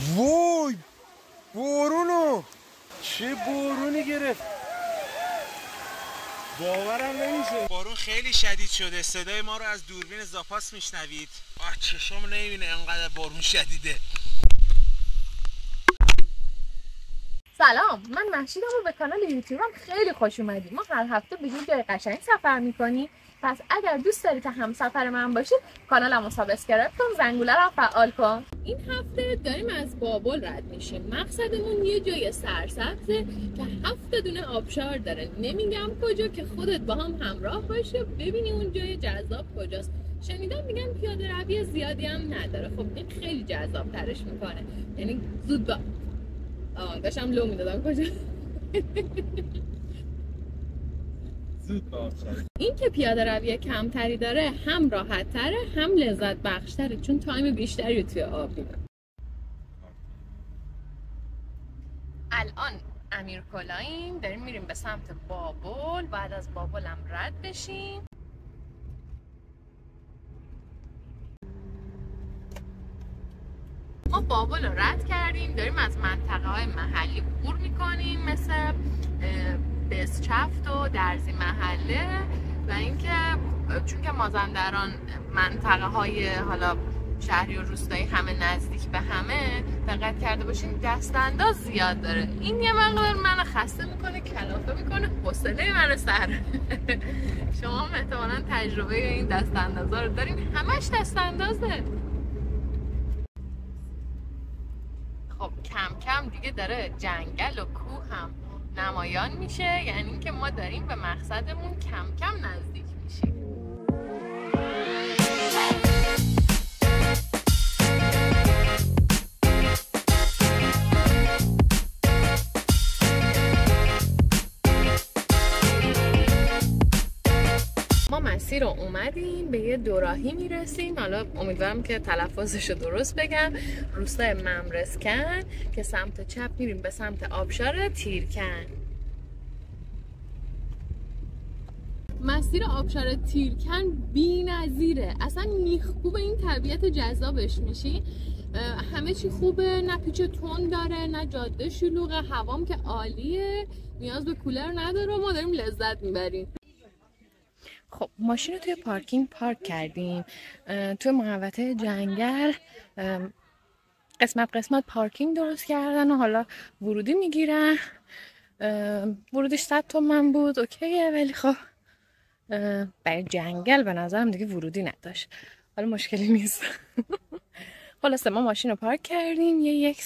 وای بارونو، چه بارونی گرفت، باورم نمیشه. بارون خیلی شدید شده، صدای ما رو از دوربین زاپاس میشنوید. چشام نمیبینه انقدر بارون شدیده. سلام، من مهشیدم و به کانال یوتیوبم خیلی خوش اومدید. ما هر هفته به یه جای قشنگ سفر میکنیم. پس اگر دوست داری که همسفر من باشید، کانالمو سابسکرایب کن، زنگوله رو فعال کن. این هفته داریم از بابل رد میشیم. مقصدمون یه جای سرسبزه که 7 دونه آبشار داره. نمیگم کجا که خودت با هم همراه باشی و ببینی اون جای جذاب کجاست. شنیدم میگن پیاده روی زیادی هم نداره. خب این خیلی جذاب ترش میکنه. یعنی زود با داشتم لو میدادم کجا. این که پیاده روی کمتری داره هم راحت تره هم لذت بخش تره، چون تایم بیشتری توی آب میره. الان امیرکلاییم، داریم میریم به سمت بابل. بعد از بابل هم رد بشیم. ما بابل رو رد کردیم، داریم از منطقه های محلی عبور میکنیم، مثل بسچفت و درزی محله. و اینکه چون که مازندران منطقه های حالا شهری و روستایی همه نزدیک به همه، دقت کرده باشین دست انداز زیاد داره. این یه مقدار منو خسته میکنه، کلافه میکنه، حوصله منو سر. شما هم احتمالاً تجربه این دست اندازا رو دارین، همش دست اندازه. خب کم کم دیگه داره جنگل و کوه هم نمایان میشه، یعنی اینکه ما داریم به مقصدمون کم کم نزدیک میشیم. ما مسیر رو اومدیم، به یه دوراهی میرسیم. حالا امیدوارم که تلفظش رو درست بگم. روستای ممرزکن که سمت چپ میریم به سمت آبشار تیرکن. مسیر آبشار تیرکن بی‌نظیره، اصلا میخکوب این طبیعت جذابش میشی. همه چی خوبه، نه پیچ تند داره نه جاده شلوغه، هوام که عالیه، نیاز به کولر نداره. ما داریم لذت میبریم. خب ماشین رو توی پارکینگ پارک کردیم. توی محوطه جنگل قسمت قسمت پارکینگ درست کردن و حالا ورودی میگیرن. ورودش 100 تومن بود، اوکیه، ولی خب برای جنگل به نظرم دیگه ورودی نداشت. حالا مشکلی نیست. خلاصه ما ماشین رو پارک کردیم. یک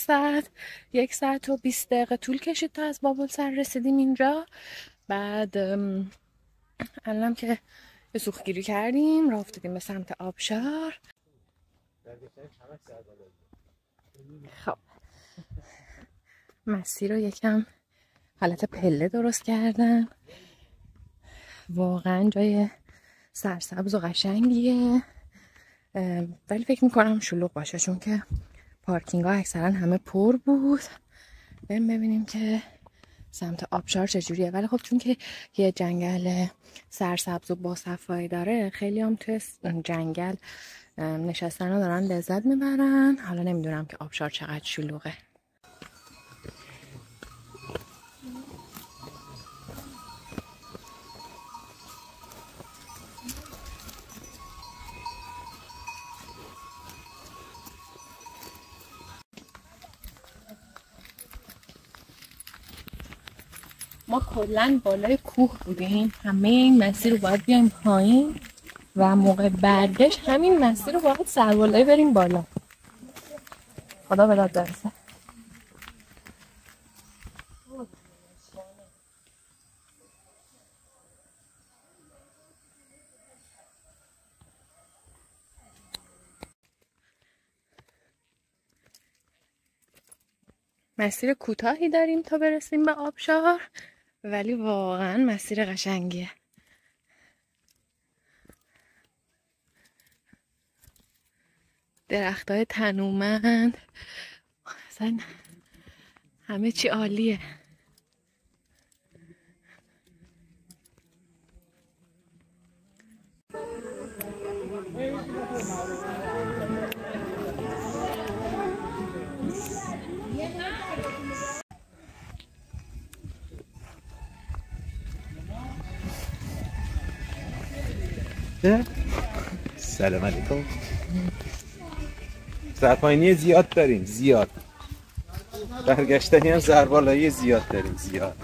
ساعت و 20 دقیقه طول کشید تا از بابل سر رسیدیم اینجا. بعد الان که یه سوختگیری کردیم، راه افتادیم به سمت آبشار. خب مسیر رو یکم حالت پله درست کردن. واقعا جای سرسبز و قشنگیه، ولی فکر میکنم شلوغ باشه چون که پارکینگ ها اکثرا همه پر بود. بریم ببینیم که سمت آبشار چجوریه. ولی خب چون که یه جنگل سرسبز و با صفایی داره، خیلی هم توی جنگل نشستن و دارن لذت میبرن. حالا نمیدونم که آبشار چقدر شلوغه. ما کلن بالای کوه بودیم، همه این مسیر رو باید بیایم پایین و موقع برگشت همین مسیر رو باید سربالایی بریم بالا. خدا به داد برسه. مسیر کوتاهی داریم تا برسیم به آبشار، ولی واقعا مسیر قشنگیه. درختای تنومند، اصلا همه چی عالیه. سلام علیکم. سرپاینی زیاد داریم، زیاد. برگشتنی هم سربالایی زیاد داریم، زیاد.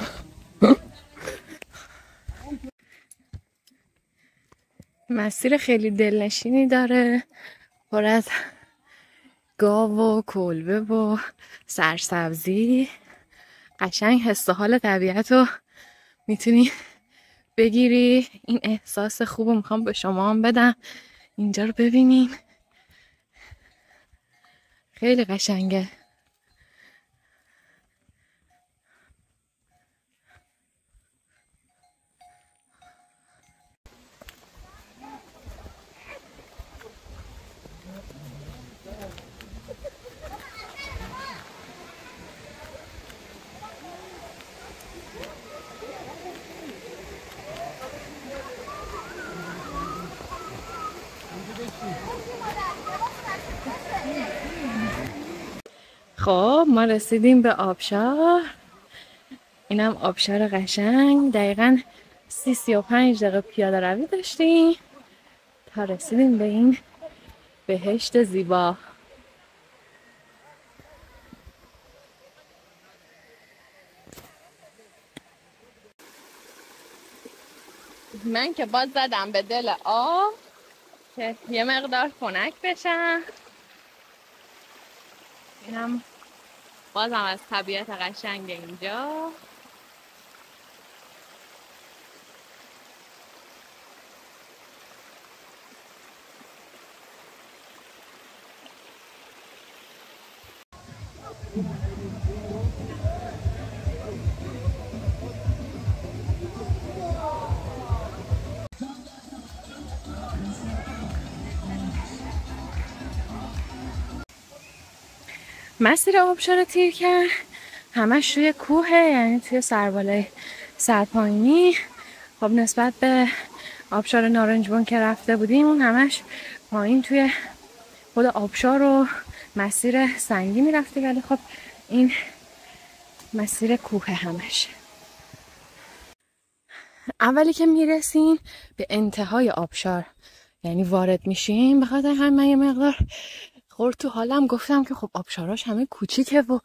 مسیر خیلی دلنشینی داره، پر از گاو و کلبه و سرسبزی. قشنگ حس و حال طبیعت رو میتونی بگیری. این احساس خوب رو میخوام به شما هم بدم. اینجا رو ببینین، خیلی قشنگه. خب ما رسیدیم به آبشار. اینم آبشار قشنگ. دقیقاً 35 دقیقه پیاده روی داشتیم تا رسیدیم به این بهشت زیبا. من که باز زدم به دل آب که یه مقدار خنک بشم. اینم بازم از طبیعت قشنگ اینجا. مسیر آبشار تیرکن همش روی کوهه، یعنی توی سربالای سرپایینی. خب نسبت به آبشار نارنجبون که رفته بودیم اون همش پایین توی خود آبشار و مسیر سنگی میرفتی، ولی خب این مسیر کوه همش. اولی که میرسیم به انتهای آبشار یعنی وارد میشیم، به خاطر همین من یه مقدار خورد تو حالم، گفتم که خب آبشاراش همه کوچیکه و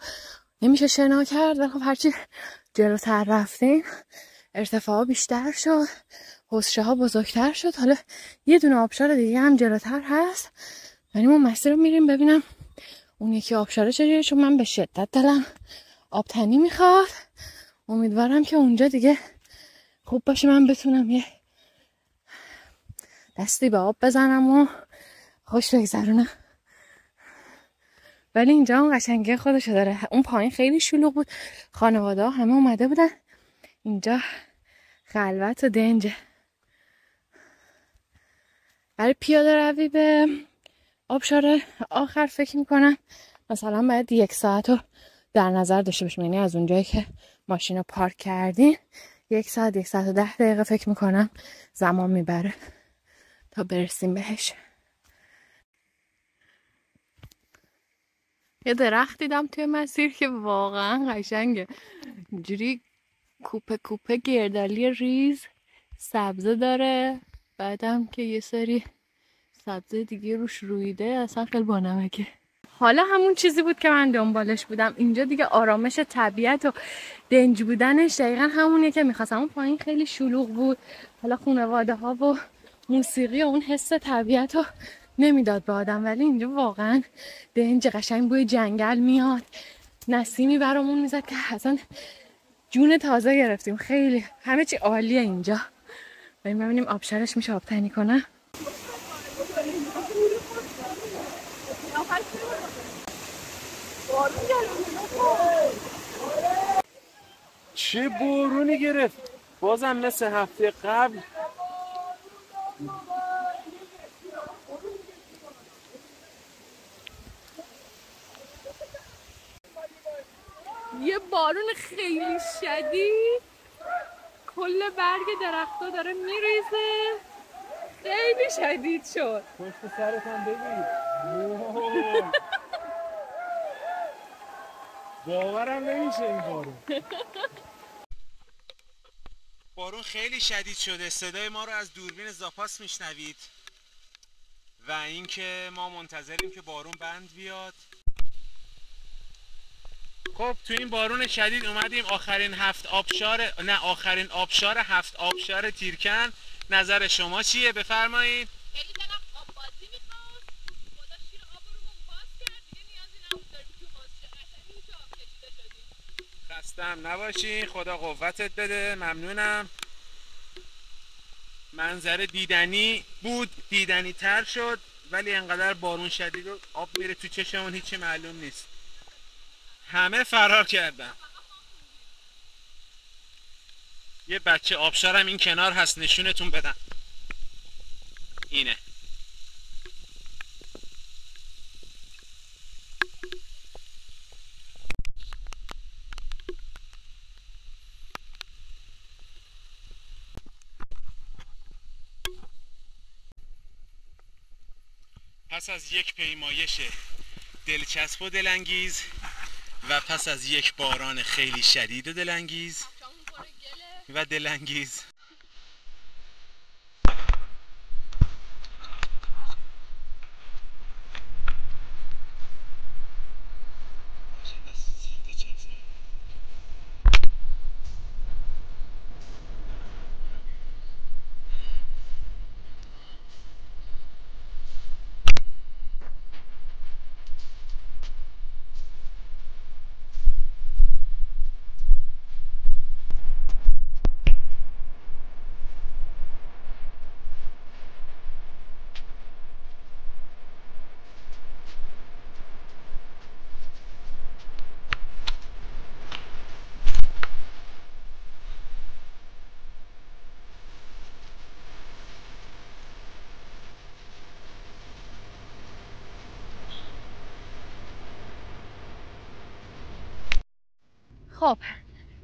نمیشه شنا کرد، ولی خب هرچی جلوتر رفتیم ارتفاع بیشتر شد، حوضچه ها بزرگتر شد. حالا یه دونه آبشار دیگه هم جلوتر هست، یعنی ما مسیر رو میریم ببینم اون یکی آبشاره چجوریه، چون من به شدت دلم آبتنی میخواد. امیدوارم که اونجا دیگه خوب باشه، من بتونم یه دستی به آب بزنم و خوش بگذرونم. ولی اینجا اون قشنگی خودشو داره. اون پایین خیلی شلوغ بود، خانواده ها همه اومده بودن، اینجا خلوت و دنجه. برای پیاده روی به آبشار آخر فکر میکنم مثلا باید 1 ساعت رو در نظر داشته باشیم، یعنی از اونجایی که ماشین رو پارک کردین 1 ساعت 1 ساعت و 10 دقیقه فکر میکنم زمان میبره تا برسیم بهش. یه درخت دیدم توی مسیر که واقعا قشنگه، اینجوری کوپه کوپه گردالی ریز سبزه داره، بعدم که یه سری سبزه دیگه روش رویده، اصلا خیلی بانمکه. حالا همون چیزی بود که من دنبالش بودم. اینجا دیگه آرامش طبیعت و دنج بودنش دقیقا همونیه که میخواستم. اون پایین خیلی شلوغ بود، حالا خانواده ها و موسیقی و اون حس طبیعت رو نمیداد به آدم، ولی اینجا واقعا دنج قشنگ، بوی جنگل میاد، نسیمی برامون میزد که اصلا جون تازه گرفتیم. خیلی همه چی عالیه اینجا. بریم ببینیم آبشارش میشه آبتنی کنه. چه بارونی گرفت، بازم مثل هفته قبل. یه بارون خیلی شدید، کل برگ درخت‌ها داره میریزه، خیلی شدید شد. پشت سرت هم ببین. باورم نمیشه این بارون. بارون خیلی شدید شده، صدای ما رو از دوربین زاپاس میشنوید و اینکه ما منتظریم که بارون بند بیاد. خب تو این بارون شدید اومدیم آخرین آبشار 7 آبشار تیرکن. نظر شما چیه؟ بفرمایید. خیلی دلم آب بازی میخواست، خدا شیر آب رومون باز کرد، دیگه نیازی نبود داریم تو حوض قشنگی تو آب کشیده شدیم. خسته‌ام نباشین، خدا قوتت بده. ممنونم. منظره دیدنی بود، دیدنی تر شد، ولی انقدر بارون شدید و آب میره تو چشمون هیچی معلوم نیست. همه فرار کردن. یه بچه آبشارم این کنار هست، نشونتون بدم. اینه. پس از یک پیمایش دلچسب و دلانگیز و پس از یک باران خیلی شدید و دلانگیز و دلانگیز، خب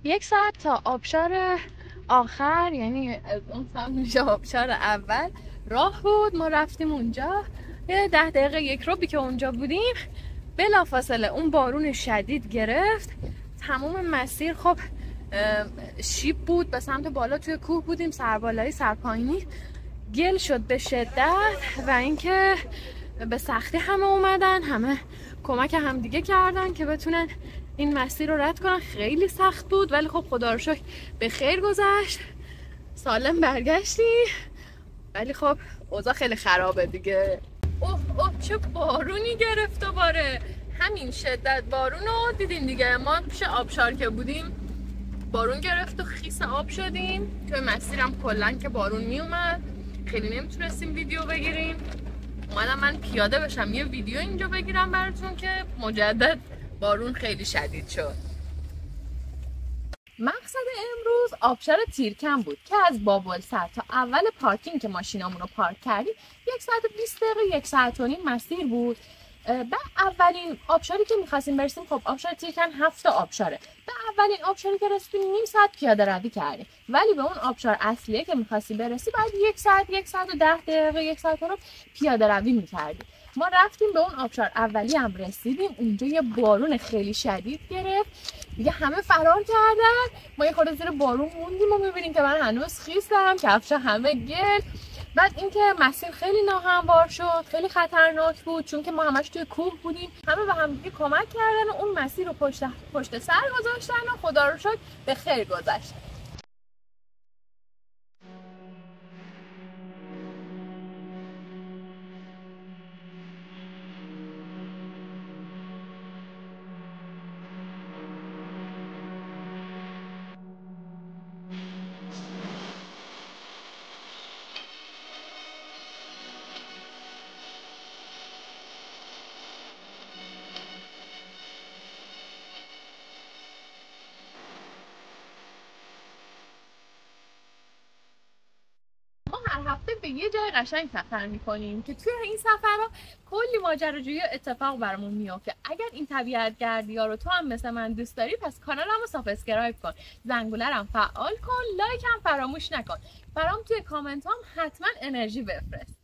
1 ساعت تا آبشار آخر، یعنی از اون سمت میشه آبشار اول، راه بود. ما رفتیم اونجا، 10 دقیقه 1 ربعی که اونجا بودیم بلافاصله اون بارون شدید گرفت. تمام مسیر خب شیب بود، به سمت بالا توی کوه بودیم، سربالایی سرپایینی، گل شد به شدت و اینکه به سختی همه اومدن، همه کمک هم دیگه کردن که بتونن این مسیر رو رد کنن. خیلی سخت بود ولی خب خدا رو شکر به خیر گذشت، سالم برگشتیم. ولی خب اوضاع خیلی خرابه دیگه. اوه چه بارونی گرفت دوباره. همین شدت بارون رو دیدین دیگه. ما پیش آبشار که بودیم بارون گرفت و خیس آب شدیم. توی مسیرم کلن که بارون می اومد، خیلی نمیتونستیم ویدیو بگیریم. اومدم من پیاده بشم یه ویدیو اینجا بگیرم براتون که مجدد بارون خیلی شدید شد. مقصد امروز آبشار تیرکن بود که از بابلسر تا اول پارکینگ که ماشینامون رو پارک کردیم 1 ساعت و 20 دقیقه 1 ساعت و نیم مسیر بود. به اولین آبشاری که می‌خواستیم برسیم، خب آبشار تیرکن 7 آبشاره، به اولین آبشاری که رسیدیم نیم ساعت پیاده روی کردیم، ولی به اون آبشار اصلیه که می‌خواستیم برسیم بعد 1 ساعت 1 ساعت و 10 دقیقه 1 ساعت رو پیاده روی می‌کردیم. ما رفتیم به اون آبشار اولی هم رسیدیم، اونجا یه بارون خیلی شدید گرفت دیگه، همه فرار کردن. ما یه خورده زیر بارون موندیم و می‌بینیم که من هنوز خیسم، کفشا همه گل. بعد اینکه مسیر خیلی ناهموار شد، خیلی خطرناک بود، چون که ما همش توی کوه بودیم. همه به هم دیگه کمک کردن و اون مسیر رو پشت سر گذاشتن و خدا رو شکر به خیر گذشت. هر هفته به یه جای قشنگ سفر میکنیم که توی این سفرها کلی ماجراجویی و اتفاق برامون میافته. اگر این طبیعت گردی‌ها رو تو هم مثل من دوست داری، پس کانالمو سابسکرایب کن، زنگوله رو فعال کن، لایک هم فراموش نکن، برام توی کامنت هم حتما انرژی بفرست.